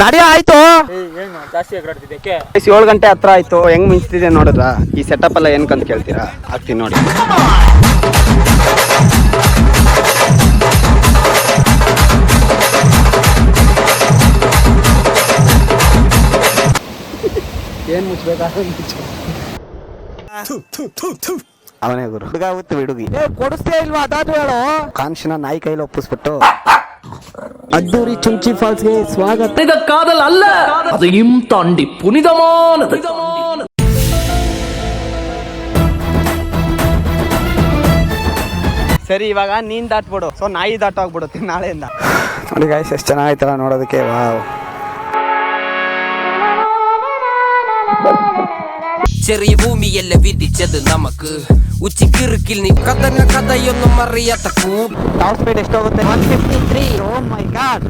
ನಡಿ ಆಯ್ತು. ಏನು ಜಾಸ್ತಿ ಎಗರಾಡ್ತಿದ್ದೆ 7 ಗಂಟೆ ಹತ್ರ ಆಯ್ತು. ಹೆಂಗ್ ಮಿಂಚ್ತಿದೆ ನೋಡಿದ್ರ? ಈ ಸೆಟಪ್ ಎಲ್ಲ ಏನಕ್ಕಂತ ಕೇಳ್ತೀರಾ? ಆಗ್ತೀನಿ ನೋಡಿ. ಏನ್ ಮುಚ್ಬೇಕಾದ್ರೆ ಅವನೇ ಗುರು. ಹುಡುಗ ಆಗುತ್ತೆ ಹುಡುಗಿ ಕೊಡಿಸ್ತೇ ಇಲ್ವಾ? ಅದಾದ್ರು ಹೇಳು. ಕಾನ್ಶಿನ ನಾಯಿ ಕೈಲಿ ಒಪ್ಪಿಸ್ಬಿಟ್ಟು ಅದ್ದೂರಿ ಚುಂಚಿ ಫಾಲ್ಸ್ಗೆ ಸ್ವಾಗತ. இது காதல் அல்ல, அதையும் தாண்டி புனிதமானது. ಸರಿ, ಇವಾಗ ನೀನ್ ದಾಟ್ಬಿಡು. ಸೊ ನಾಯಿ ದಾಟೋಗ್ಬಿಡುತ್ತೆ ನಾಳೆಯಿಂದ. ನೋಡಿ ಗಾಯ್ಸ್, ಎಷ್ಟು ಚೆನ್ನಾಗಿತ್ತಲ್ಲ ನೋಡೋದಕ್ಕೆ. ವಾವ್. ചെറിയ ഭൂമിയല്ല വിധിച്ചത് നമുക്ക് ഉച്ചക്കിറുക്കിൽ നീ കഥയൊന്നും അറിയാത്ത ಟಾಪ್ ಸ್ಪೀಡ್ ಎಷ್ಟೋಗುತ್ತೆ? 153. ಓ ಮೈ ಗಾಡ್.